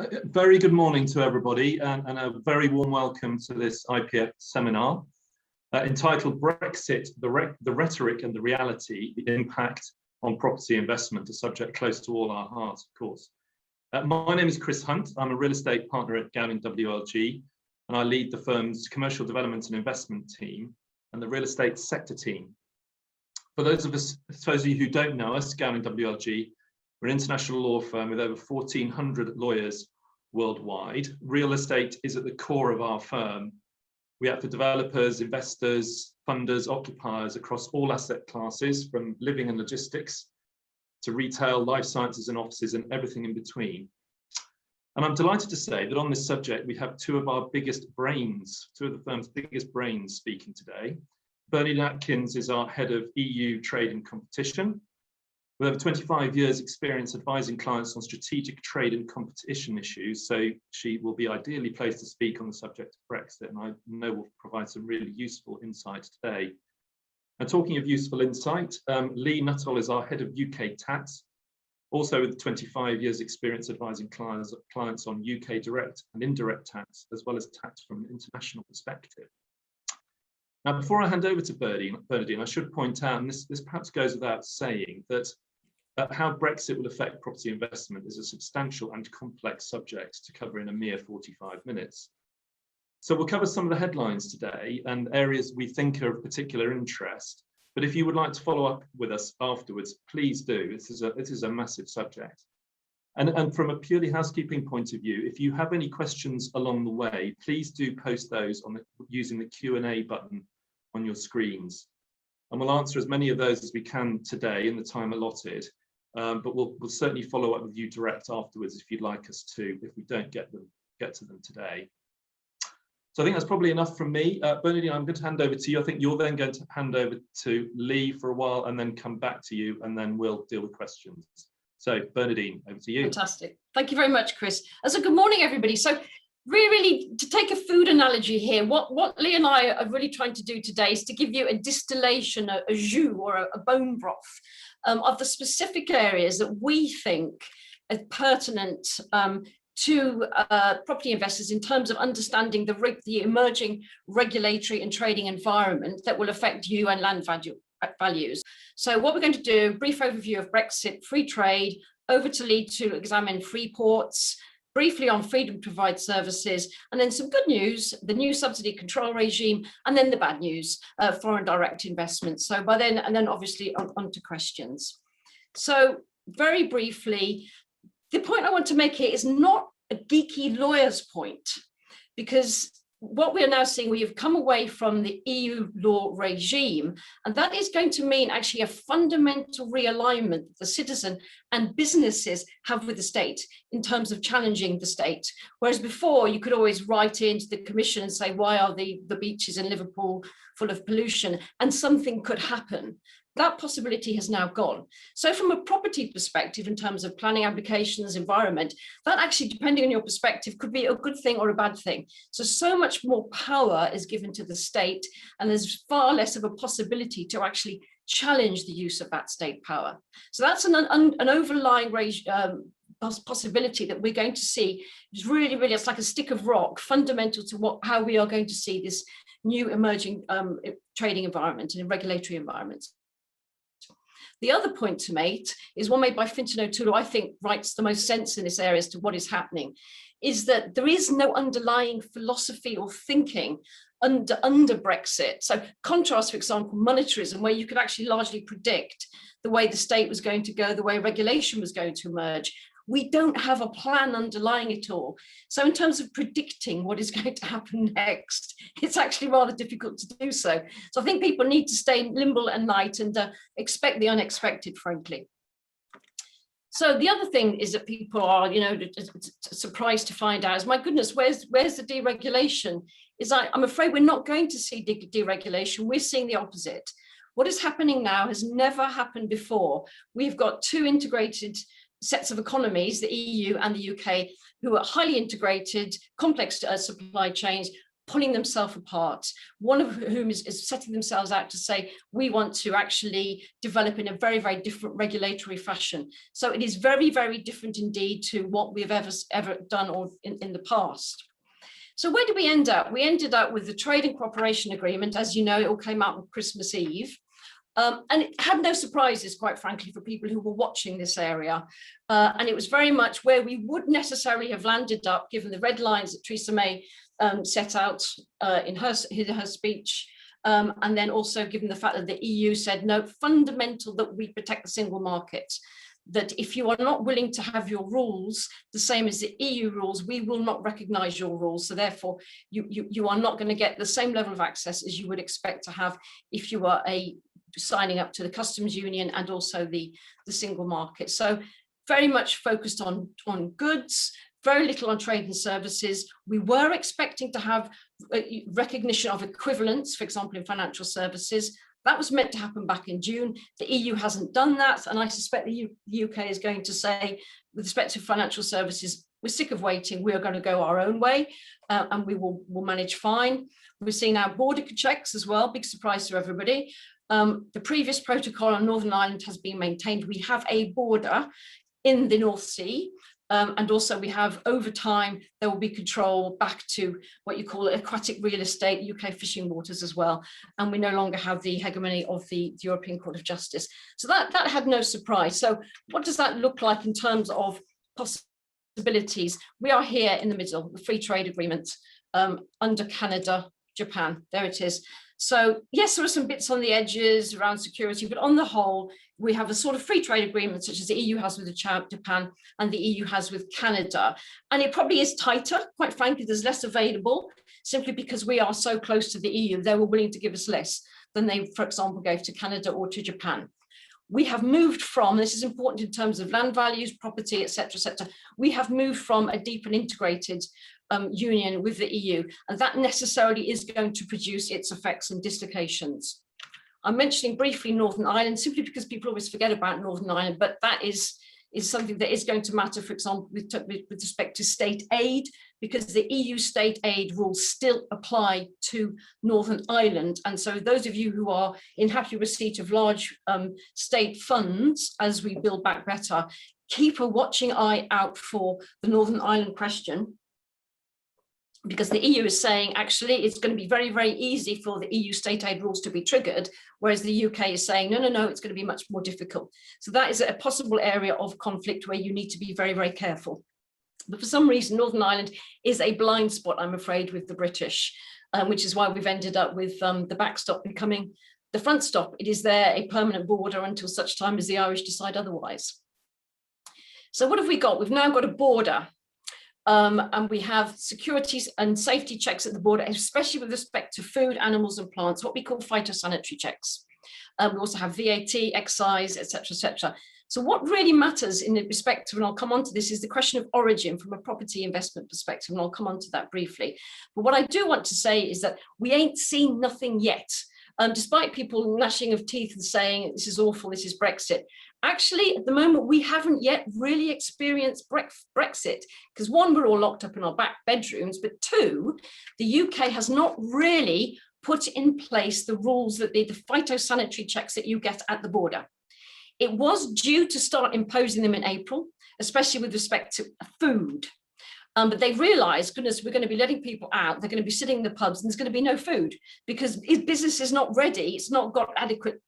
Very good morning to everybody, and a very warm welcome to this IPF seminar entitled Brexit, the Rhetoric and the Reality, the Impact on Property Investment, a subject close to all our hearts, of course. My name is Chris Hunt. I'm a real estate partner at Gowling WLG, and I lead the firm's commercial development and investment team and the real estate sector team. For those of you who don't know us, Gowling WLG, we're an international law firm with over 1,400 lawyers worldwide. Real estate is at the core of our firm. We act for developers, investors, funders, occupiers across all asset classes, from living and logistics to retail, life sciences and offices, and everything in between. And I'm delighted to say that on this subject, we have two of the firm's biggest brains speaking today. Bernardine Adkins is our head of EU trade and competition, with over 25 years experience advising clients on strategic trade and competition issues. So she will be ideally placed to speak on the subject of Brexit, and I know will provide some really useful insights today. And talking of useful insight, Nuttall is our head of UK tax, also with 25 years experience advising clients on UK direct and indirect tax, as well as tax from an international perspective. Now, before I hand over to Bernardine, I should point out, and this perhaps goes without saying, that how Brexit will affect property investment is a substantial and complex subject to cover in a mere 45 minutes. So we'll cover some of the headlines today and areas we think are of particular interest. But if you would like to follow up with us afterwards, please do. This is a massive subject. And from a purely housekeeping point of view, if you have any questions along the way, please do post those using the Q&A button on your screens. And we'll answer as many of those as we can today in the time allotted. But we'll certainly follow up with you direct afterwards if you'd like us to, if we don't get to them today. So I think that's probably enough from me. Bernardine, I'm going to hand over to you. I think you're then going to hand over to Lee for a while and then come back to you, and then we'll deal with questions. So Bernardine, over to you. Fantastic. Thank you very much, Chris. So good morning, everybody. So really, to take a food analogy here, what Lee and I are really trying to do today is to give you a distillation, a jus or a bone broth of the specific areas that we think are pertinent to property investors in terms of understanding the emerging regulatory and trading environment that will affect you and land values. So what we're going to do, brief overview of Brexit, free trade, over to Lee to examine Freeports, briefly on freedom to provide services, and then some good news, the new subsidy control regime, and then the bad news, foreign direct investments. So by then, and then obviously on to questions. So very briefly, the point I want to make here is not a geeky lawyer's point, because what we are now seeing, we have come away from the EU law regime, and that is going to mean actually a fundamental realignment that the citizen and businesses have with the state in terms of challenging the state. Whereas before, you could always write into the commission and say, why are the beaches in Liverpool full of pollution? And something could happen. That possibility has now gone. So from a property perspective, in terms of planning applications, environment, that actually, depending on your perspective, could be a good thing or a bad thing. So much more power is given to the state, and there's far less of a possibility to actually challenge the use of that state power. So that's an overlying possibility that we're going to see. It's really, it's like a stick of rock, fundamental to how we are going to see this new emerging trading environment and regulatory environments. The other point to make is one made by Fintan O'Toole, who I think writes the most sense in this area as to what is happening, is that there is no underlying philosophy or thinking under Brexit. So contrast, for example, monetarism, where you could actually largely predict the way the state was going to go, the way regulation was going to emerge. We don't have a plan underlying it all. So in terms of predicting what is going to happen next, it's actually rather difficult to do so. So I think people need to stay nimble and light and expect the unexpected, frankly. So the other thing is that people are, surprised to find out is, my goodness, where's the deregulation? I'm afraid we're not going to see deregulation. We're seeing the opposite. What is happening now has never happened before. We've got two integrated sets of economies, the EU and the UK, who are highly integrated, complex supply chains, pulling themselves apart, one of whom is setting themselves out to say, we want to actually develop in a very, very different regulatory fashion. So it is very, very different indeed to what we've ever done or in the past. So where did we end up? We ended up with the Trade and Cooperation Agreement. As you know, it all came out on Christmas Eve. And it had no surprises, quite frankly, for people who were watching this area. And it was very much where we would necessarily have landed up, given the red lines that Theresa May set out in her speech. And then also given the fact that the EU said, no, fundamental that we protect the single market, that if you are not willing to have your rules the same as the EU rules, we will not recognize your rules. So therefore, you are not going to get the same level of access as you would expect to have if you are signing up to the customs union and also the single market. So very much focused on goods, very little on trade and services. We were expecting to have recognition of equivalence, for example, in financial services. That was meant to happen back in June. The EU hasn't done that. And I suspect the UK is going to say, with respect to financial services, we're sick of waiting. We are going to go our own way and we will manage fine. We're seeing now border checks as well. Big surprise to everybody. The previous protocol on Northern Ireland has been maintained. We have a border in the North Sea. And also we have, over time, there will be control back to what you call aquatic real estate, UK fishing waters as well. And we no longer have the hegemony of the European Court of Justice. So that had no surprise. So what does that look like in terms of possibilities? We are here in the middle, the free trade agreement under Canada, Japan. There it is. So yes, there are some bits on the edges around security, but on the whole, we have a sort of free trade agreement such as the EU has with Japan and the EU has with Canada. And it probably is tighter, quite frankly, there's less available simply because we are so close to the EU. They were willing to give us less than they, for example, gave to Canada or to Japan. We have moved from, this is important in terms of land values, property, et cetera, we have moved from a deep and integrated union with the EU, and that necessarily is going to produce its effects and dislocations. I'm mentioning briefly Northern Ireland simply because people always forget about Northern Ireland, but that is something that is going to matter, for example, with respect to state aid, because the EU state aid rules still apply to Northern Ireland. And so those of you who are in happy receipt of large state funds as we build back better, keep a watching eye out for the Northern Ireland question, because the EU is saying, actually, it's going to be very, very easy for the EU state aid rules to be triggered, whereas the UK is saying, no, it's going to be much more difficult. So that is a possible area of conflict where you need to be very, very careful. But for some reason, Northern Ireland is a blind spot, I'm afraid, with the British, which is why we've ended up with the backstop becoming the front stop. It is there, a permanent border until such time as the Irish decide otherwise. So what have we got? We've now got a border. And we have security and safety checks at the border, especially with respect to food, animals and plants, what we call phytosanitary checks. We also have VAT, excise, etc. So what really matters in the respect of, and I'll come on to this, is the question of origin from a property investment perspective, and I'll come on to that briefly. But what I do want to say is that we ain't seen nothing yet. Despite people gnashing of teeth and saying, this is awful, this is Brexit. Actually, at the moment, we haven't yet really experienced Brexit, because one, we're all locked up in our back bedrooms, but two, the UK has not really put in place the rules that the phytosanitary checks that you get at the border. It was due to start imposing them in April, especially with respect to food. But they've realized, goodness, we're going to be letting people out. They're going to be sitting in the pubs and there's going to be no food because business is not ready. It's not got adequate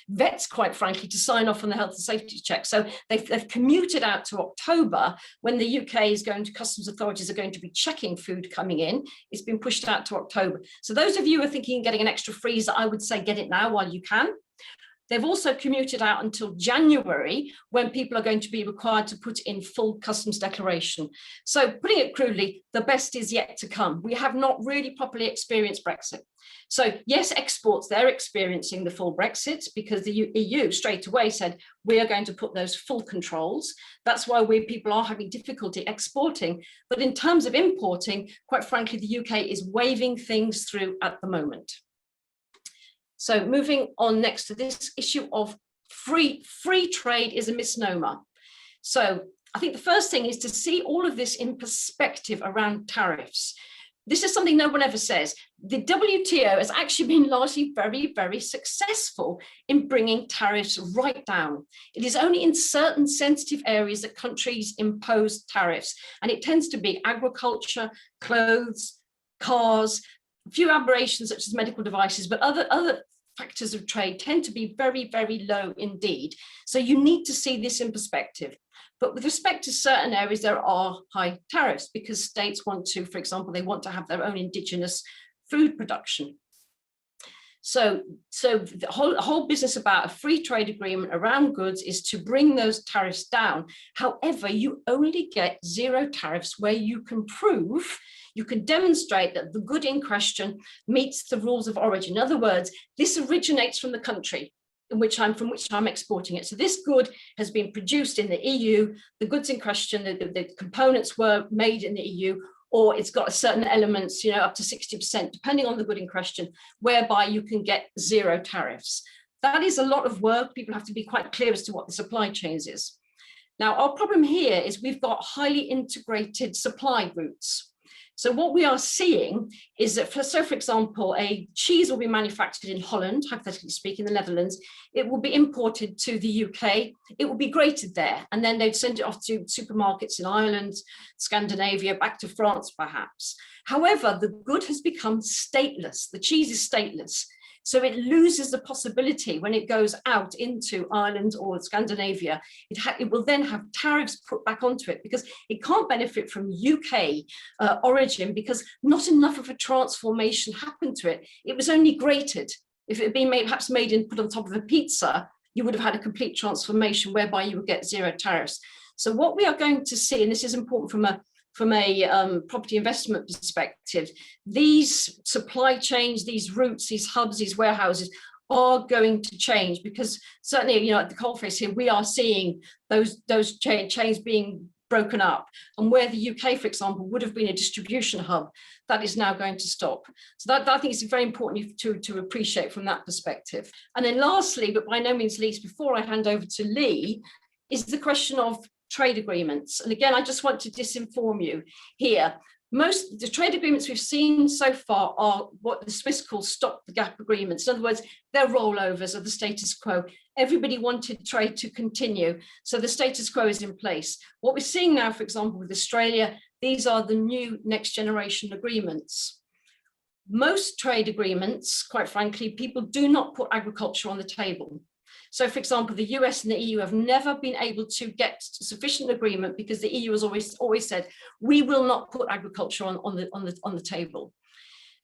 vets, quite frankly, to sign off on the health and safety check. So they've commuted out to October when the UK is going to, customs authorities are going to be checking food coming in. It's been pushed out to October. So those of you who are thinking of getting an extra freezer, I would say get it now while you can. They've also commuted out until January when people are going to be required to put in full customs declaration. So putting it crudely, the best is yet to come. We have not really properly experienced Brexit. So yes, exports, they're experiencing the full Brexit because the EU straight away said, we are going to put those full controls. That's why people are having difficulty exporting. But in terms of importing, quite frankly, the UK is waving things through at the moment. So moving on next to this issue of free trade is a misnomer. So I think the first thing is to see all of this in perspective around tariffs. this is something no one ever says. The WTO has actually been largely very, very successful in bringing tariffs right down. It is only in certain sensitive areas that countries impose tariffs, and it tends to be agriculture, clothes, cars, a few aberrations such as medical devices, but other factors of trade tend to be very, very low indeed. So you need to see this in perspective. But with respect to certain areas, there are high tariffs because states want to, for example, they want to have their own indigenous food production. So the whole business about a free trade agreement around goods is to bring those tariffs down. However, you only get zero tariffs where you can prove, you can demonstrate that the good in question meets the rules of origin. In other words, this originates from the country from which I'm exporting it. So this good has been produced in the EU, the goods in question, the components were made in the EU, or it's got a certain elements, up to 60%, depending on the good in question, whereby you can get zero tariffs. That is a lot of work. People have to be quite clear as to what the supply chains is. Now, our problem here is we've got highly integrated supply routes. So what we are seeing is that, for example, a cheese will be manufactured in Holland, hypothetically speaking, the Netherlands. It will be imported to the UK. It will be grated there, and then they'd send it off to supermarkets in Ireland, Scandinavia, back to France, perhaps. However, the good has become stateless. The cheese is stateless. So it loses the possibility when it goes out into Ireland or Scandinavia, it will then have tariffs put back onto it because it can't benefit from UK origin because not enough of a transformation happened to it. It was only grated. If it had been perhaps made and put on top of a pizza, you would have had a complete transformation whereby you would get zero tariffs. So what we are going to see, and this is important from a property investment perspective, these supply chains, these routes, these hubs, these warehouses are going to change because certainly, at the coalface here, we are seeing those chains being broken up. And where the UK, for example, would have been a distribution hub, that is now going to stop. So that I think is very important to appreciate from that perspective. And then lastly, but by no means least, before I hand over to Lee, is the question of trade agreements. And again, I just want to disinform you here. Most of the trade agreements we've seen so far are what the Swiss call stop the gap agreements. In other words, they're rollovers of the status quo. Everybody wanted trade to continue, so the status quo is in place. What we're seeing now, for example, with Australia, these are the new next generation agreements. Most trade agreements, quite frankly, people do not put agriculture on the table. So, for example, the US and the EU have never been able to get sufficient agreement because the EU has always said, we will not put agriculture on the table.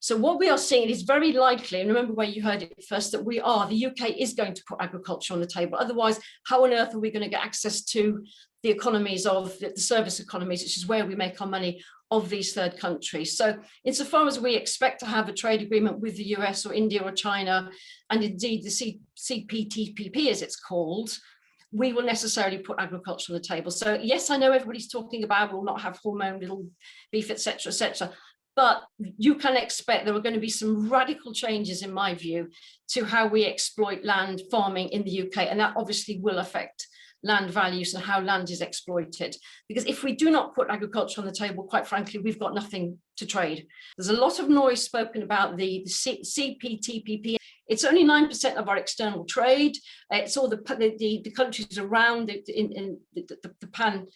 So what we are seeing is very likely, and remember where you heard it first, that the UK is going to put agriculture on the table. Otherwise, how on earth are we going to get access to the economies of the service economies, which is where we make our money, of these third countries? So insofar as we expect to have a trade agreement with the US or India or China, and indeed the CPTPP as it's called, we will necessarily put agriculture on the table. So yes, I know everybody's talking about we'll not have hormone little beef, etc., but you can expect there are going to be some radical changes, in my view, to how we exploit land farming in the UK, and that obviously will affect land values and how land is exploited. Because if we do not put agriculture on the table, quite frankly, we've got nothing to trade. There's a lot of noise spoken about the CPTPP. It's only 9% of our external trade. It's all the countries around in the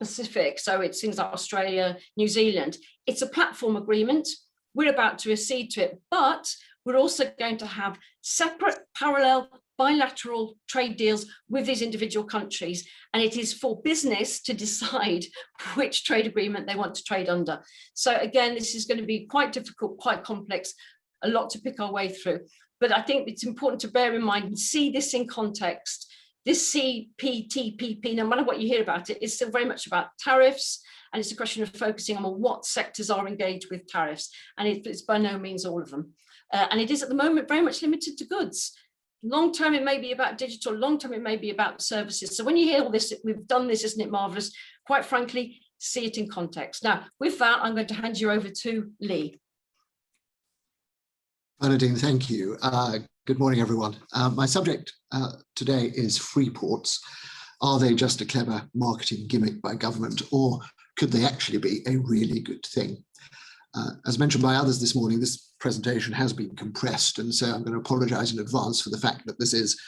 Pacific. So it's things like Australia, New Zealand. It's a platform agreement. We're about to accede to it, but we're also going to have separate, parallel, bilateral trade deals with these individual countries, and it is for business to decide which trade agreement they want to trade under. So again, this is going to be quite difficult, quite complex, a lot to pick our way through. But I think it's important to bear in mind and see this in context. This CPTPP, no matter what you hear about it, is still very much about tariffs, and it's a question of focusing on what sectors are engaged with tariffs, and it's by no means all of them. And it is at the moment very much limited to goods. Long term, it may be about digital. Long term, it may be about services. So when you hear all this, we've done this, isn't it marvelous? Quite frankly, see it in context. Now, with that, I'm going to hand you over to Lee. Bernardine, thank you. Good morning, everyone. My subject today is Freeports. Are they just a clever marketing gimmick by government, or could they actually be a really good thing? As mentioned by others this morning, this presentation has been compressed, and so I'm going to apologise in advance for the fact that this is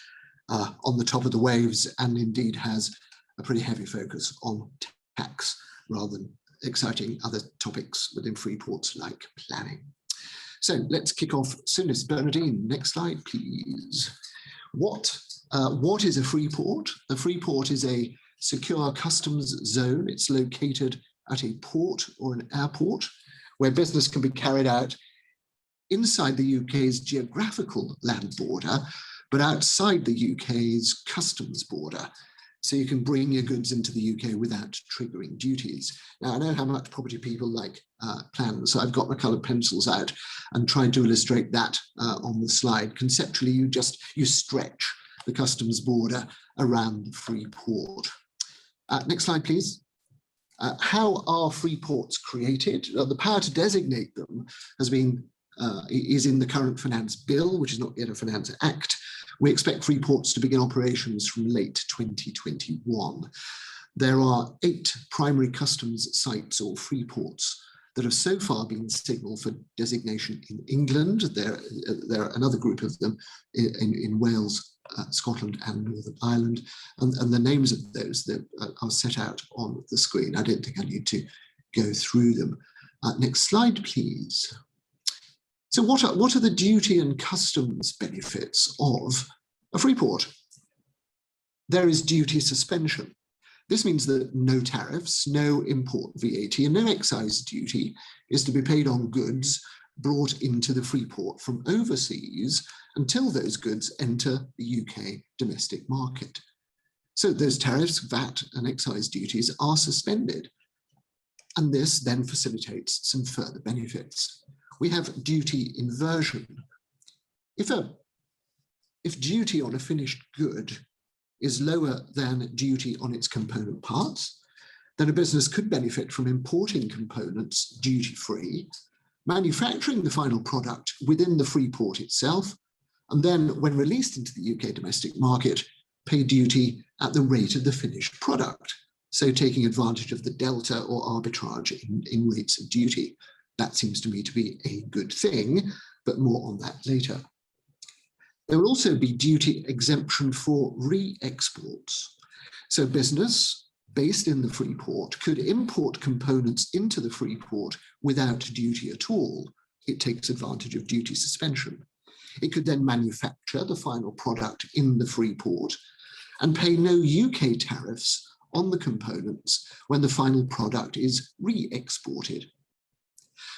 on the top of the waves and indeed has a pretty heavy focus on tax rather than exciting other topics within Freeports like planning. So let's kick off soonest. Bernardine, next slide, please. What is a Freeport? A Freeport is a secure customs zone. It's located at a port or an airport where business can be carried out inside the UK's geographical land border, but outside the UK's customs border. So you can bring your goods into the UK without triggering duties. Now, I know how much property people like plans, so I've got my coloured pencils out and tried to illustrate that on the slide. Conceptually, you stretch the customs border around the Freeport. Next slide, please. How are Freeports created? The power to designate them is in the current Finance Bill, which is not yet a Finance Act. We expect Freeports to begin operations from late 2021. There are 8 primary customs sites or Freeports that have so far been signalled for designation in England. There are another group of them in Wales, Scotland and Northern Ireland, and the names of those that are set out on the screen. I don't think I need to go through them. Next slide, please. So what are the duty and customs benefits of a Freeport? There is duty suspension. This means that no tariffs, no import VAT and no excise duty is to be paid on goods brought into the Freeport from overseas until those goods enter the UK domestic market. So those tariffs, VAT and excise duties are suspended. And this then facilitates some further benefits. We have duty inversion. If duty on a finished good is lower than duty on its component parts, then a business could benefit from importing components duty-free, manufacturing the final product within the Freeport itself, and then when released into the UK domestic market, pay duty at the rate of the finished product. So taking advantage of the delta or arbitrage in rates of duty. That seems to me to be a good thing, but more on that later. There will also be duty exemption for re-exports. So business based in the Freeport could import components into the Freeport without duty at all. It takes advantage of duty suspension. It could then manufacture the final product in the Freeport and pay no UK tariffs on the components when the final product is re-exported.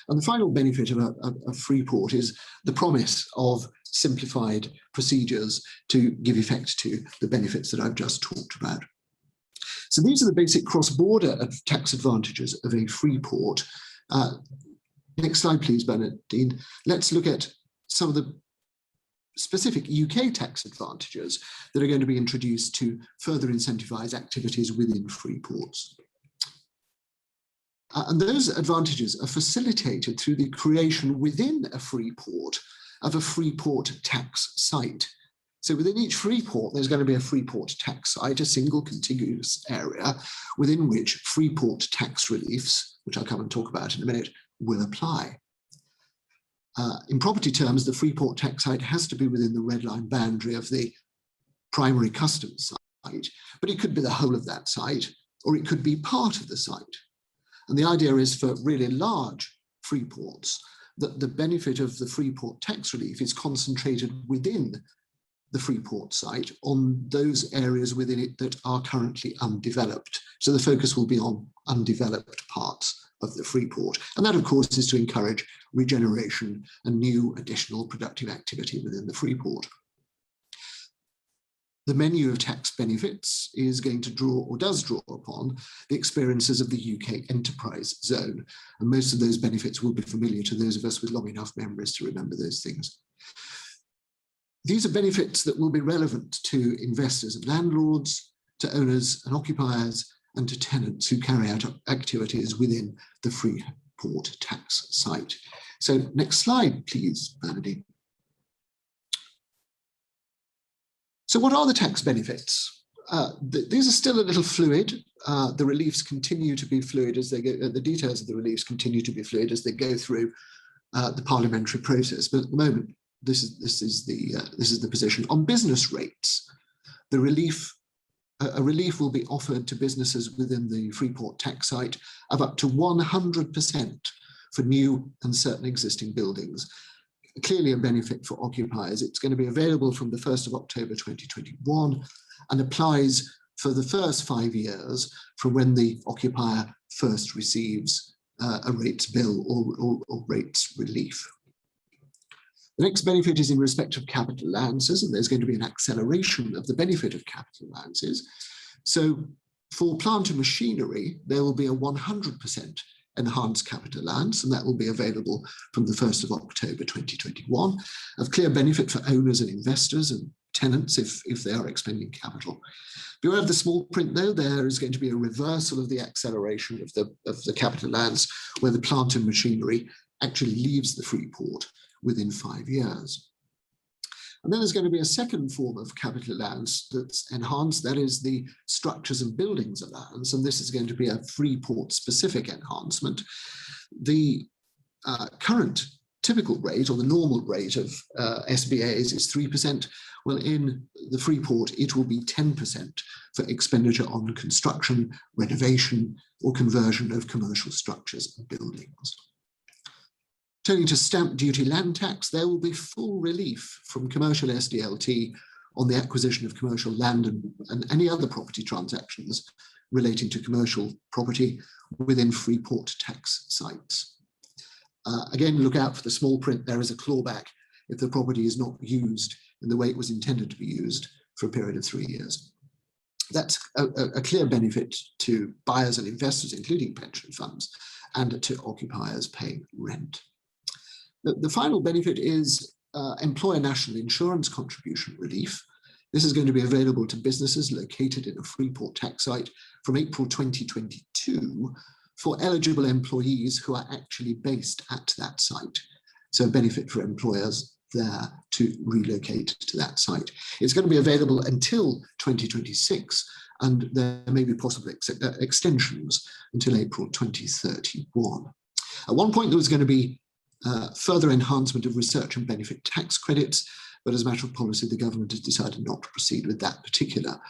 And the final benefit of a Freeport is the promise of simplified procedures to give effect to the benefits that I've just talked about. So these are the basic cross-border tax advantages of a Freeport. Next slide, please, Bernardine. Let's look at some of the specific UK tax advantages that are going to be introduced to further incentivize activities within Freeports. And those advantages are facilitated through the creation within a Freeport of a Freeport tax site. So within each Freeport, there's going to be a Freeport tax site, a single contiguous area within which Freeport tax reliefs, which I'll come and talk about in a minute, will apply. In property terms, the Freeport tax site has to be within the red line boundary of the primary customs site, but it could be the whole of that site, or it could be part of the site. And the idea is for really large Freeports that the benefit of the Freeport tax relief is concentrated within the Freeport site on those areas within it that are currently undeveloped. So the focus will be on undeveloped parts of the Freeport. And that, of course, is to encourage regeneration and new additional productive activity within the Freeport. The menu of tax benefits is going to draw, or does draw upon, the experiences of the UK enterprise zone. And most of those benefits will be familiar to those of us with long enough memories to remember those things. These are benefits that will be relevant to investors and landlords, to owners and occupiers, and to tenants who carry out activities within the Freeport tax site. So next slide, please, Bernardine. So what are the tax benefits? These are still a little fluid. the reliefs continue to be fluid as they go, the details of the reliefs continue to be fluid as they go through the parliamentary process. But at the moment, this is the position. On business rates, a relief will be offered to businesses within the Freeport tax site of up to 100% for new and certain existing buildings. Clearly a benefit for occupiers. It's going to be available from the 1st of October 2021 and applies for the first 5 years from when the occupier first receives a rates bill or rates relief. The next benefit is in respect of capital allowances, and there's going to be an acceleration of the benefit of capital allowances. So for plant and machinery, there will be a 100% enhanced capital allowance, and that will be available from the 1st of October 2021, of clear benefit for owners and investors and tenants if they are expending capital. Beware of the small print though, there is going to be a reversal of the acceleration of the capital allowance where the plant and machinery actually leaves the Freeport within 5 years. And then there's going to be a second form of capital allowance that's enhanced, that is the structures and buildings allowance, and this is going to be a Freeport specific enhancement. The current typical rate or the normal rate of SBAs is 3%. Well, in the Freeport, it will be 10% for expenditure on construction, renovation, or conversion of commercial structures and buildings. Turning to stamp duty land tax, there will be full relief from commercial SDLT on the acquisition of commercial land and any other property transactions relating to commercial property within Freeport tax sites. Again, look out for the small print. There is a clawback if the property is not used in the way it was intended to be used for a period of 3 years. That's a clear benefit to buyers and investors, including pension funds, and to occupiers paying rent. The final benefit is employer national insurance contribution relief. This is going to be available to businesses located in a Freeport tax site from April 2022 for eligible employees who are actually based at that site. So a benefit for employers there to relocate to that site. It's going to be available until 2026, and there may be possible extensions until April 2031. At one point, there was going to be further enhancement of research and benefit tax credits, but as a matter of policy, the government has decided not to proceed with that particular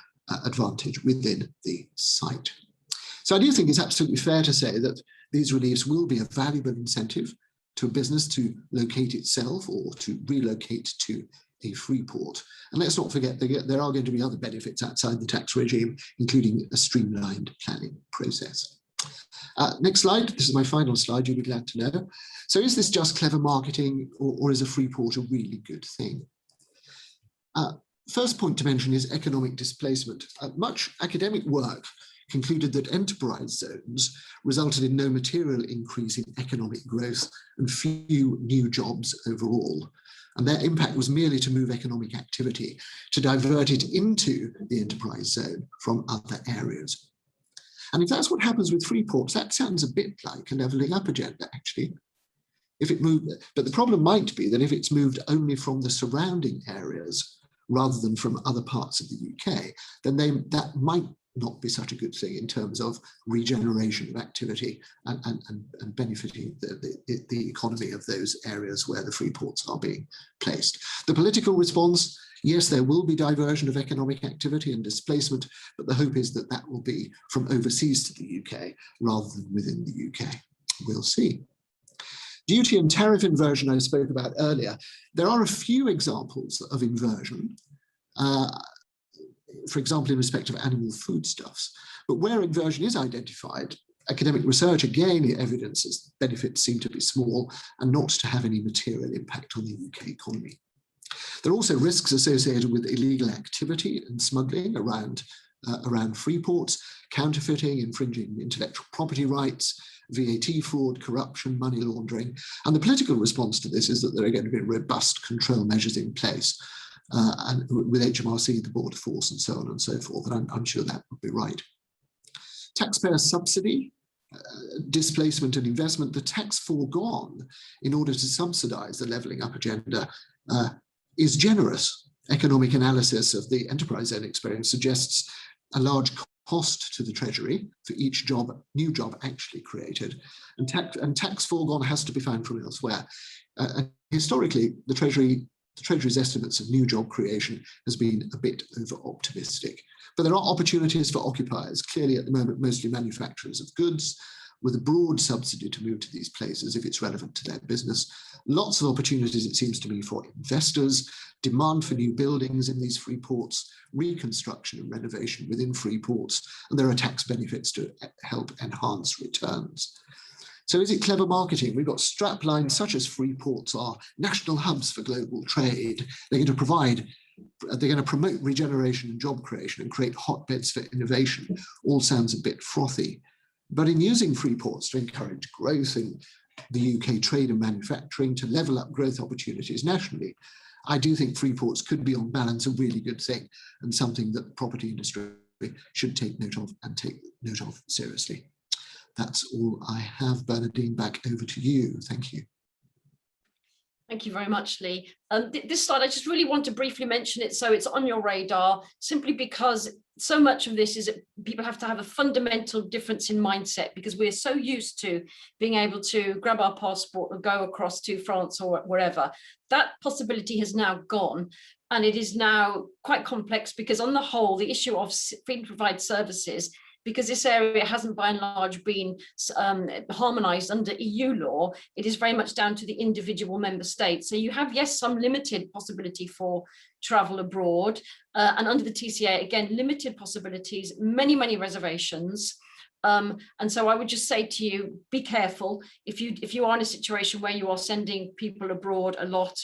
advantage within the site. So I do think it's absolutely fair to say that these reliefs will be a valuable incentive to a business to locate itself or to relocate to a Freeport. And let's not forget, there are going to be other benefits outside the tax regime, including a streamlined planning process. Next slide. This is my final slide, you'll be glad to know. So is this just clever marketing, or is a Freeport a really good thing? First point to mention is economic displacement. Much academic work concluded that enterprise zones resulted in no material increase in economic growth and few new jobs overall. And their impact was merely to move economic activity, to divert it into the enterprise zone from other areas. And if that's what happens with Freeports, that sounds a bit like a levelling up agenda, actually. If it moved, but the problem might be that if it's moved only from the surrounding areas rather than from other parts of the UK, then that might not be such a good thing in terms of regeneration of activity and benefiting the economy of those areas where the Freeports are being placed. The political response, yes, there will be diversion of economic activity and displacement, but the hope is that that will be from overseas to the UK rather than within the UK. We'll see. Duty and tariff inversion I spoke about earlier. There are a few examples of inversion, for example, in respect of animal foodstuffs. But where inversion is identified, academic research again evidences benefits seem to be small and not to have any material impact on the UK economy. There are also risks associated with illegal activity and smuggling around Freeports, counterfeiting, infringing intellectual property rights, VAT fraud, corruption, money laundering. And the political response to this is that there are going to be robust control measures in place. And with HMRC, the border force, and so on and so forth, and I'm sure that would be right. Taxpayer subsidy, displacement and investment, the tax foregone in order to subsidise the levelling up agenda is generous. Economic analysis of the enterprise zone experience suggests a large cost to the Treasury for each new job actually created, and tax foregone has to be found from elsewhere. Historically, the Treasury's estimates of new job creation has been a bit over-optimistic. But there are opportunities for occupiers, clearly at the moment mostly manufacturers of goods, with a broad subsidy to move to these places if it's relevant to their business. Lots of opportunities, it seems to me, for investors, demand for new buildings in these free ports, reconstruction and renovation within free ports, and there are tax benefits to help enhance returns. So is it clever marketing? We've got straplines such as free ports are national hubs for global trade. They're going to promote regeneration and job creation and create hotbeds for innovation. All sounds a bit frothy. But in using free ports to encourage growth in the UK trade and manufacturing, to level up growth opportunities nationally, I do think free ports could be on balance a really good thing, and something that the property industry should take note of and take note of seriously. That's all I have. Bernardine, back over to you. Thank you. Thank you very much, Lee. This slide, I just really want to briefly mention it so it's on your radar, simply because so much of this is that people have to have a fundamental difference in mindset, because we're so used to being able to grab our passport and go across to France or wherever. That possibility has now gone, and it is now quite complex, because on the whole, the issue of freedom to provide services, because this area hasn't by and large been harmonised under EU law, it is very much down to the individual member states. So you have, yes, some limited possibility for travel abroad, and under the TCA, again, limited possibilities, many reservations. And so I would just say to you, be careful. If you are in a situation where you are sending people abroad a lot,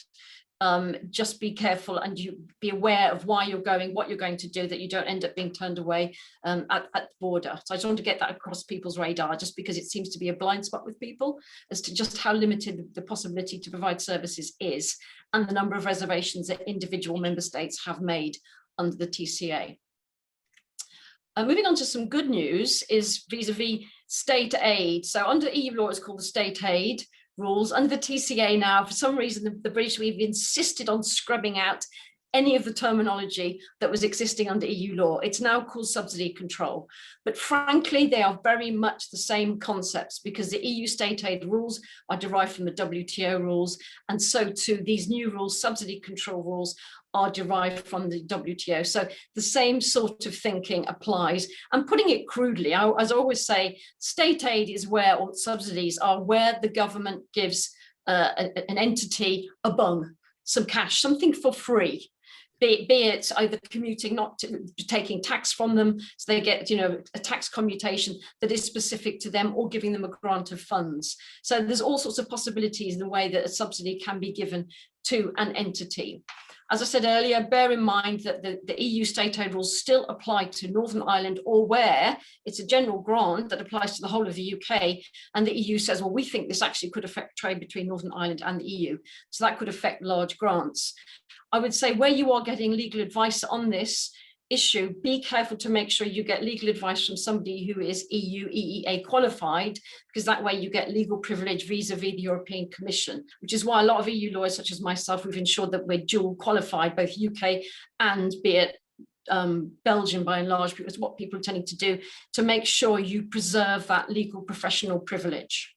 just be careful, and you be aware of why you're going, what you're going to do, that you don't end up being turned away at the border. So I just want to get that across people's radar, just because it seems to be a blind spot with people as to just how limited the possibility to provide services is, and the number of reservations that individual member states have made under the TCA. Moving on to some good news is vis-a-vis state aid. So under EU law, it's called the state aid rules. Under the TCA now, for some reason, the British have insisted on scrubbing out any of the terminology that was existing under EU law. It's now called subsidy control. But frankly, they are very much the same concepts, because the EU state aid rules are derived from the WTO rules. And so too, these new rules, subsidy control rules, are derived from the WTO. So the same sort of thinking applies. And putting it crudely, as I always say, state aid is where, or subsidies are where the government gives an entity a bung, some cash, something for free. Be it either commuting, not taking tax from them, so they get, a tax commutation that is specific to them, or giving them a grant of funds. So there's all sorts of possibilities in the way that a subsidy can be given to an entity. As I said earlier, bear in mind that the EU state aid rules still apply to Northern Ireland, or where it's a general grant that applies to the whole of the UK, and the EU says, well, we think this actually could affect trade between Northern Ireland and the EU. So that could affect large grants. I would say where you are getting legal advice on this issue, be careful to make sure you get legal advice from somebody who is EU EEA qualified, because that way you get legal privilege vis-a-vis the European Commission, which is why a lot of EU lawyers such as myself, we've ensured that we're dual qualified, both UK and be it Belgium by and large, because what people are tending to do to make sure you preserve that legal professional privilege.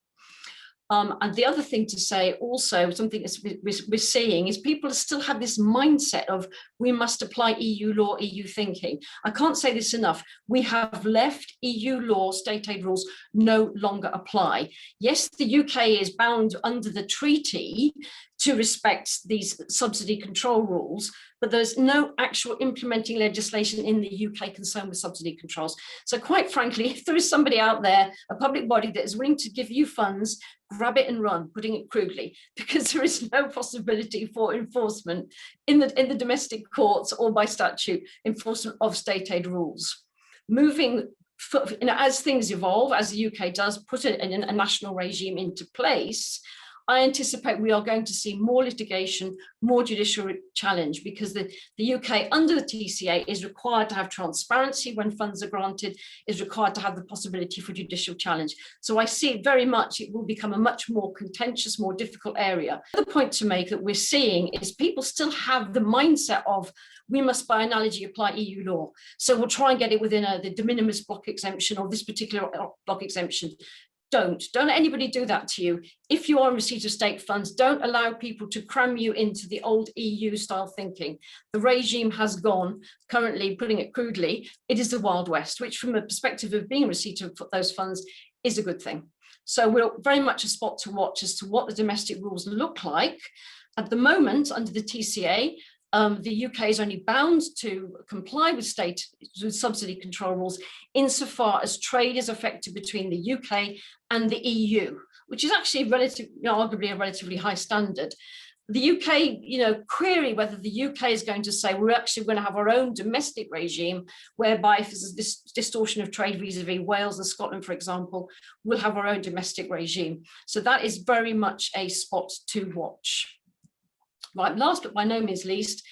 And the other thing to say also, something that we're seeing, is people still have this mindset of we must apply EU law, EU thinking. I can't say this enough. We have left EU law, state aid rules no longer apply. Yes, the UK is bound under the treaty to respect these subsidy control rules, but there's no actual implementing legislation in the UK concerned with subsidy controls. So quite frankly, if there is somebody out there, a public body that is willing to give you funds, grab it and run, putting it crudely, because there is no possibility for enforcement in the domestic courts or by statute, enforcement of state aid rules. Moving, as things evolve, as the UK does put a national regime into place, I anticipate we are going to see more litigation, more judicial challenge, because the UK under the TCA is required to have transparency when funds are granted, is required to have the possibility for judicial challenge. So I see it very much, it will become a much more contentious, more difficult area. The point to make that we're seeing is people still have the mindset of, we must by analogy apply EU law. So we'll try and get it within the de minimis block exemption or this particular block exemption. Don't let anybody do that to you. If you are in receipt of state funds, don't allow people to cram you into the old EU style thinking. The regime has gone, currently, putting it crudely, it is the Wild West, which from a perspective of being in receipt of those funds is a good thing. So we're very much a spot to watch as to what the domestic rules look like. At the moment, under the TCA, the UK is only bound to comply with subsidy control rules insofar as trade is affected between the UK and the EU, which is actually arguably a relatively high standard. The UK, query whether the UK is going to say we're actually going to have our own domestic regime, whereby if there's this distortion of trade vis-a-vis Wales and Scotland, for example, we'll have our own domestic regime. So that is very much a spot to watch. Right, last but by no means least,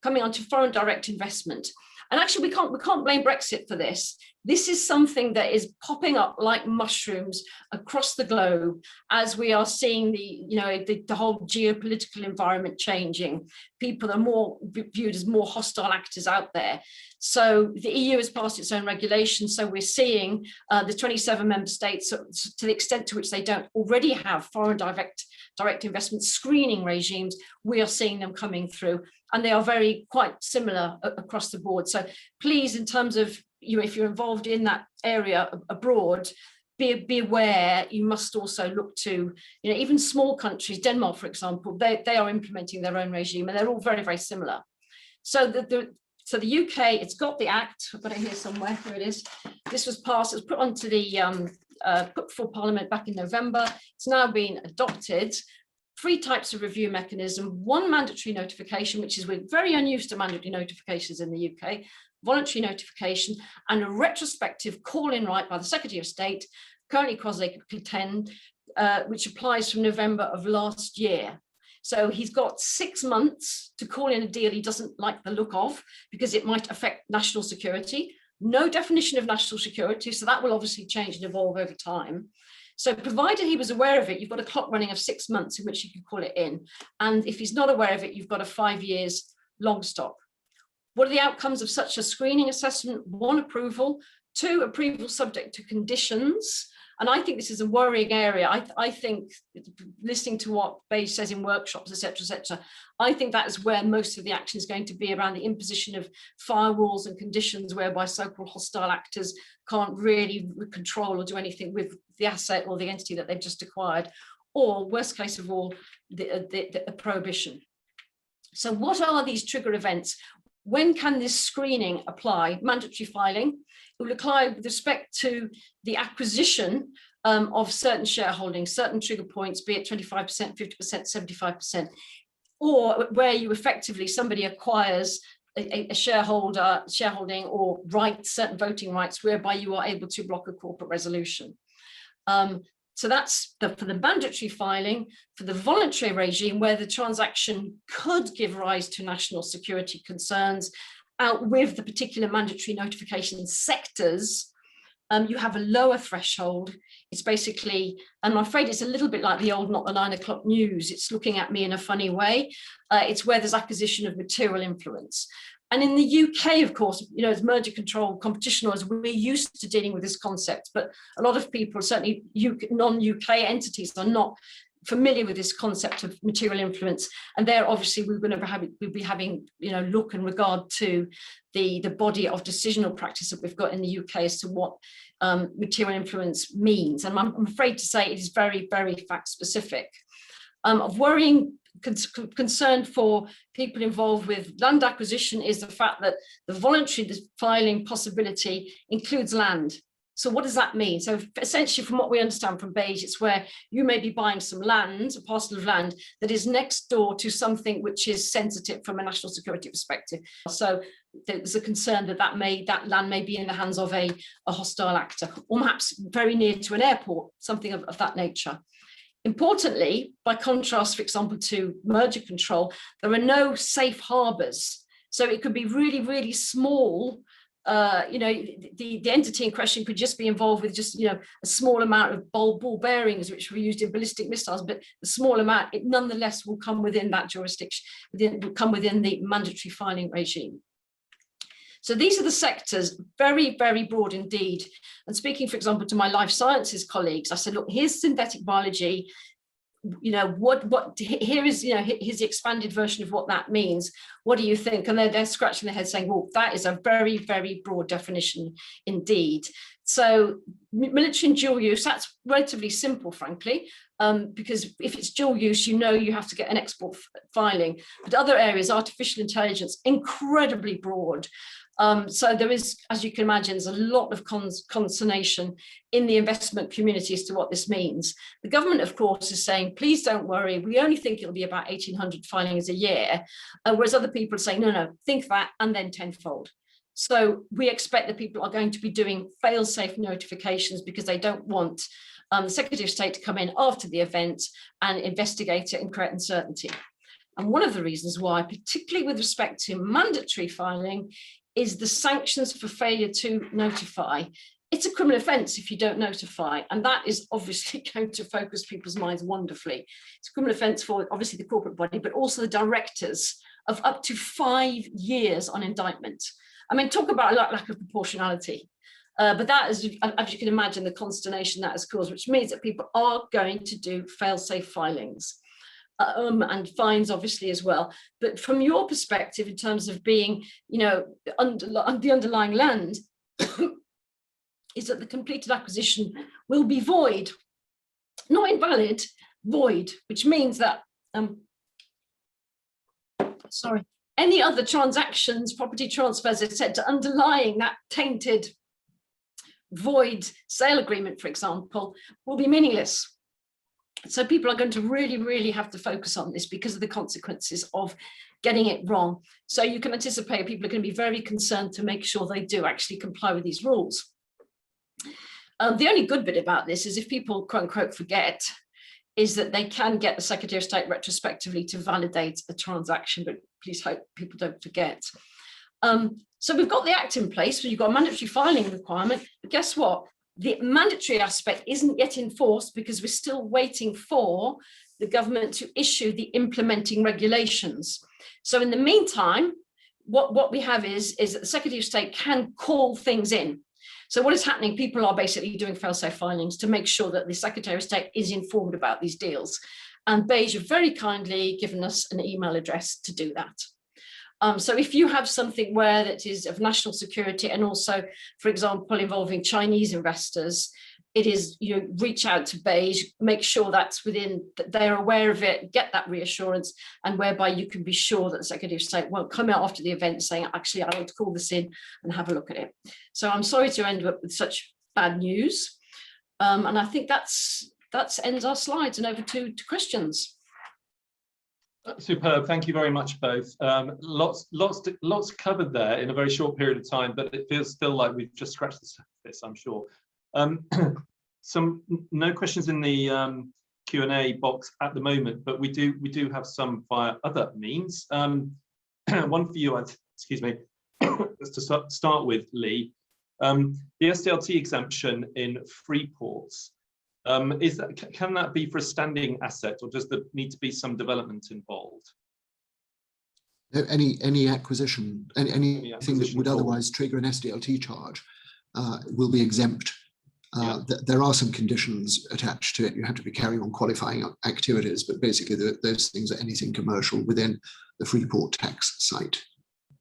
coming on to foreign direct investment. And actually, we can't blame Brexit for this. This is something that is popping up like mushrooms across the globe as we are seeing the whole geopolitical environment changing. People are more viewed as more hostile actors out there. So the EU has passed its own regulations. So we're seeing the 27 member states, to the extent to which they don't already have foreign direct investment screening regimes, we are seeing them coming through, and they are quite similar across the board. So please, in terms of, if you're involved in that area abroad, be aware. You must also look to, even small countries, Denmark, for example, they are implementing their own regime, and they're all very, very similar. So the UK, it's got the act. I've got it here somewhere. Here it is. This was passed. It was put onto the put before Parliament back in November. It's now been adopted. 3 types of review mechanism: 1 mandatory notification, which is, we're very unused to mandatory notifications in the UK, voluntary notification, and a retrospective call-in right by the Secretary of State, currently quasi-contend, which applies from November of last year. So he's got 6 months to call in a deal he doesn't like the look of, because it might affect national security. No definition of national security, so that will obviously change and evolve over time. So provided he was aware of it, you've got a clock running of 6 months in which you can call it in. And if he's not aware of it, you've got a 5 years long stop. What are the outcomes of such a screening assessment? 1, approval. 2, approval subject to conditions. And I think this is a worrying area. I think, listening to what Beige says in workshops, etc., I think that is where most of the action is going to be, around the imposition of firewalls and conditions whereby so-called hostile actors can't really control or do anything with the asset or the entity that they've just acquired, or worst case of all, the prohibition. So what are these trigger events? When can this screening apply? Mandatory filing. It will apply with respect to the acquisition of certain shareholding, certain trigger points, be it 25%, 50%, 75%, or where you effectively, somebody acquires a shareholding or rights, certain voting rights, whereby you are able to block a corporate resolution. So that's for the mandatory filing. For the voluntary regime, where the transaction could give rise to national security concerns, out with the particular mandatory notification sectors, you have a lower threshold. It's basically, and I'm afraid it's a little bit like the old Not the 9 o'clock news. It's looking at me in a funny way. It's where there's acquisition of material influence. And in the UK, of course, it's merger control, competition laws, we're used to dealing with this concept, but a lot of people, certainly non-UK entities, are not familiar with this concept of material influence. And there, obviously, we'll be having, look in regard to the body of decisional practice that we've got in the UK as to what material influence means. And I'm afraid to say it is very, very fact specific. Of worrying concern for people involved with land acquisition is the fact that the voluntary filing possibility includes land. So what does that mean? So essentially, from what we understand from Beige, it's where you may be buying some land, a parcel of land that is next door to something which is sensitive from a national security perspective. So there's a concern that that land may be in the hands of a hostile actor, or perhaps very near to an airport, something of that nature. Importantly, by contrast, for example, to merger control, there are no safe harbors. So it could be really, really small. The entity in question could just be involved with just, a small amount of ball bearings, which were used in ballistic missiles, but the small amount, it nonetheless will come within that jurisdiction, will come within the mandatory filing regime. So these are the sectors, very, very broad indeed. And speaking, for example, to my life sciences colleagues, I said, look, here's synthetic biology. Here is, here's the expanded version of what that means. What do you think? And they're scratching their head saying, well, that is a very, very broad definition indeed. So military and dual use, that's relatively simple, frankly, because if it's dual use, you have to get an export filing. But other areas, artificial intelligence, incredibly broad. So there is, as you can imagine, there's a lot of consternation in the investment community as to what this means. The government, of course, is saying, please don't worry, we only think it'll be about 1,800 filings a year, whereas other people are saying, no, think that and then tenfold. So we expect that people are going to be doing fail-safe notifications because they don't want the Secretary of State to come in after the event and investigate it and create uncertainty. And one of the reasons why, particularly with respect to mandatory filing, is the sanctions for failure to notify. It's a criminal offence if you don't notify, and that is obviously going to focus people's minds wonderfully. It's a criminal offence for obviously the corporate body, but also the directors, of up to 5 years on indictment. I mean, talk about a lack of proportionality. But that is, as you can imagine, the consternation that has caused, which means that people are going to do fail-safe filings. And fines obviously as well. But from your perspective, in terms of being, the underlying land, is that the completed acquisition will be void, not invalid, void, which means that, any other transactions, property transfers, etc., underlying that tainted void sale agreement, for example, will be meaningless. So people are going to really, really have to focus on this because of the consequences of getting it wrong. So you can anticipate people are going to be very concerned to make sure they do actually comply with these rules. The only good bit about this is if people, quote unquote, forget, is that they can get the Secretary of State retrospectively to validate a transaction, but please hope people don't forget. So we've got the Act in place, so you've got a mandatory filing requirement, but guess what? The mandatory aspect isn't yet enforced because we're still waiting for the government to issue the implementing regulations. So in the meantime, what we have is that the Secretary of State can call things in. So what is happening? People are basically doing fail-safe filings to make sure that the Secretary of State is informed about these deals. And Beige have very kindly given us an email address to do that. So if you have something where that is of national security and also, for example, involving Chinese investors, it is, reach out to Beige, make sure that's within, that they're aware of it, get that reassurance, and whereby you can be sure that the Secretary of State won't come out after the event saying, actually, I want to call this in and have a look at it. So I'm sorry to end up with such bad news. And I think that ends our slides, and over to questions. Superb. Thank you very much, both. Lots covered there in a very short period of time, but it feels still like we've just scratched the surface, I'm sure. No questions in the Q&A box at the moment, but we do have some via other means. One for you, excuse me, just to start with, Lee. The SDLT exemption in Freeports. Can that be for a standing asset, or does there need to be some development involved? Any acquisition, anything that would otherwise trigger an SDLT charge will be exempt. There are some conditions attached to it. You have to be carrying on qualifying activities, but basically those things are anything commercial within the Freeport tax site.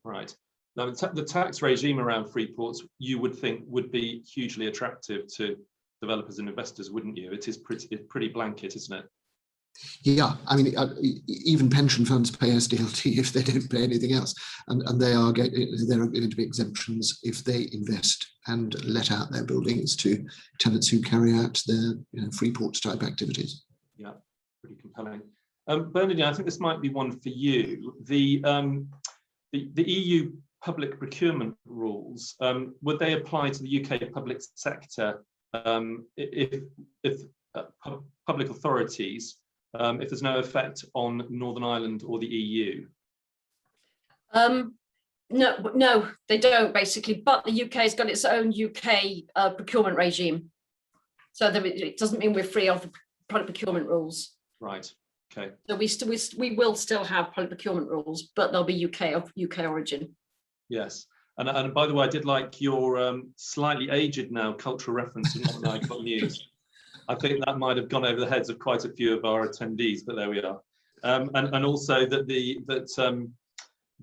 Right. Now, the tax regime around Freeports, you would think would be hugely attractive to developers and investors, wouldn't you? It is pretty blanket, isn't it? Yeah, I mean, even pension funds pay SDLT if they don't pay anything else, and there are going to be exemptions if they invest and let out their buildings to tenants who carry out their Freeport type activities. Yeah, pretty compelling. Bernardine, I think this might be one for you. The EU public procurement rules, would they apply to the UK public sector if public authorities if there's no effect on Northern Ireland or the EU? No, they don't basically, but the UK has got its own UK procurement regime. So it doesn't mean we're free of the product procurement rules. Right, okay. So we will still have product procurement rules, but they'll be UK origin. Yes, and by the way, I did like your slightly aged now cultural reference to Northern Ireland News. I think that might have gone over the heads of quite a few of our attendees, but there we are. And also that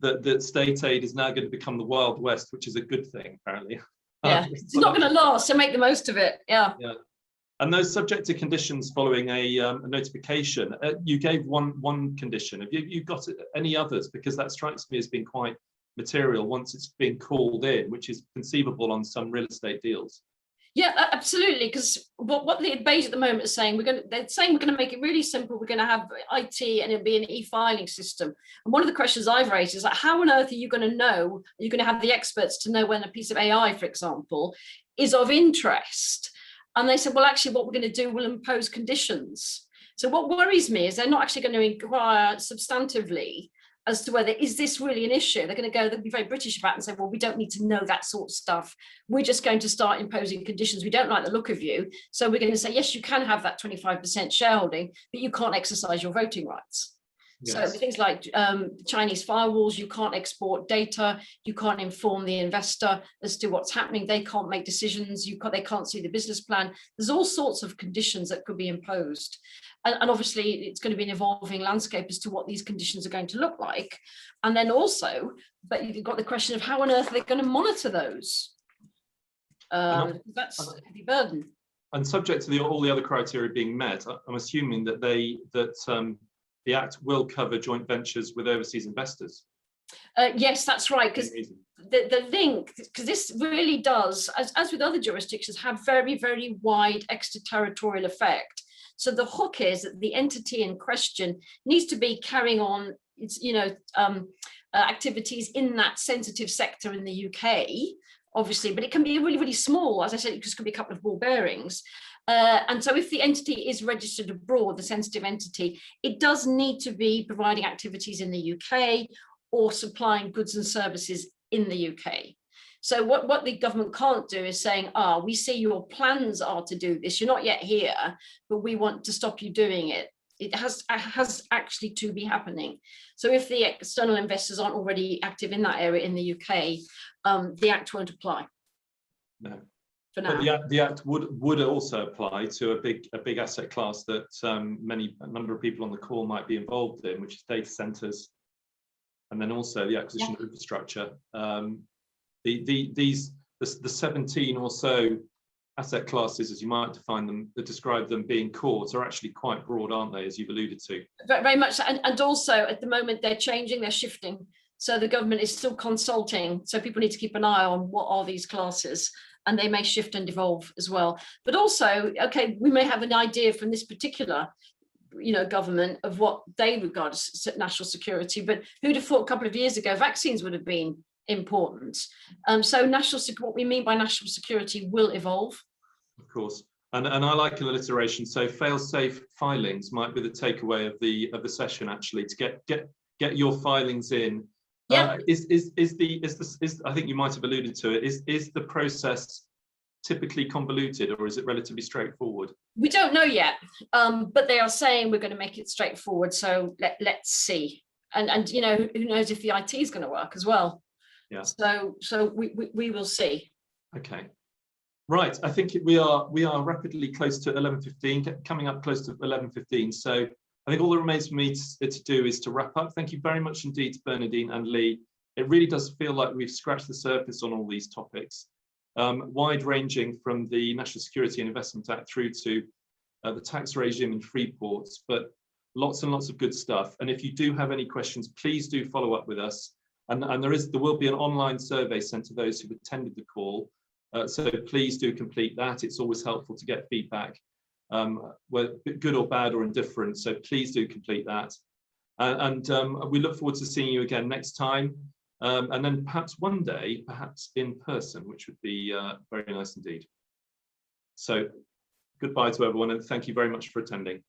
that state aid is now going to become the Wild West, which is a good thing, apparently. Yeah, it's not going to last, so make the most of it. Yeah. Yeah. And those subject to conditions following a notification, you gave one condition. Have you got any others? Because that strikes me as being quite material once it's been called in, which is conceivable on some real estate deals. Yeah, absolutely. Because what the debate at the moment is saying, they're saying we're going to make it really simple. We're going to have IT and it'll be an e-filing system. And one of the questions I've raised is like, how on earth are you going to know? Are you going to have the experts to know when a piece of AI, for example, is of interest? And they said, well, actually, what we're going to do will impose conditions. So what worries me is they're not actually going to inquire substantively as to whether, is this really an issue? They'll be very British about it and say, well, we don't need to know that sort of stuff. We're just going to start imposing conditions. We don't like the look of you. So we're going to say, yes, you can have that 25% shareholding, but you can't exercise your voting rights. Yes. So things like Chinese firewalls, you can't export data, you can't inform the investor as to what's happening, they can't make decisions, they can't see the business plan. There's all sorts of conditions that could be imposed. And obviously it's going to be an evolving landscape as to what these conditions are going to look like. And then also, but you've got the question of how on earth are they going to monitor those? That's a heavy burden. And subject to all the other criteria being met, I'm assuming that the Act will cover joint ventures with overseas investors. Yes, that's right, because the link, because this really does, as with other jurisdictions, have very, very wide extraterritorial effect. So the hook is that the entity in question needs to be carrying on its, activities in that sensitive sector in the UK, obviously, but it can be really, really small. As I said, it just could be a couple of ball bearings. And so if the entity is registered abroad, the sensitive entity, it does need to be providing activities in the UK or supplying goods and services in the UK. So what the government can't do is saying, we see your plans are to do this. You're not yet here, but we want to stop you doing it. It has actually to be happening. So if the external investors aren't already active in that area in the UK, the Act won't apply. No. But the Act would also apply to a big asset class that a number of people on the call might be involved in, which is data centers, and then also the acquisition of infrastructure. The 17 or so asset classes, as you might define them, that describe them being core, are actually quite broad, aren't they, as you've alluded to? Very much, and also at the moment they're changing, they're shifting. So the government is still consulting. So people need to keep an eye on what are these classes. And they may shift and evolve as well. But also, okay, we may have an idea from this particular, government of what they regard as national security. But who'd have thought a couple of years ago vaccines would have been important? So what we mean by national security will evolve. Of course, and I like alliteration. So fail-safe filings might be the takeaway of the session. Actually, to get your filings in. Yeah. I think you might have alluded to it. Is the process typically convoluted, or is it relatively straightforward? We don't know yet, but they are saying we're going to make it straightforward. So let's see. And who knows if the IT is going to work as well. Yeah. So we will see. Okay. Right. I think we are rapidly close to 11:15, coming up close to 11:15. So I think all that remains for me to do is to wrap up. Thank you very much indeed to Bernardine and Lee. It really does feel like we've scratched the surface on all these topics, wide-ranging from the National Security and Investment Act through to the tax regime in Freeports, but lots and lots of good stuff. And if you do have any questions, please do follow up with us. And there will be an online survey sent to those who've attended the call. So please do complete that. It's always helpful to get feedback, whether good or bad or indifferent. So please do complete that. And we look forward to seeing you again next time. And then perhaps one day, perhaps in person, which would be very nice indeed. So Goodbye to everyone, and thank you very much for attending.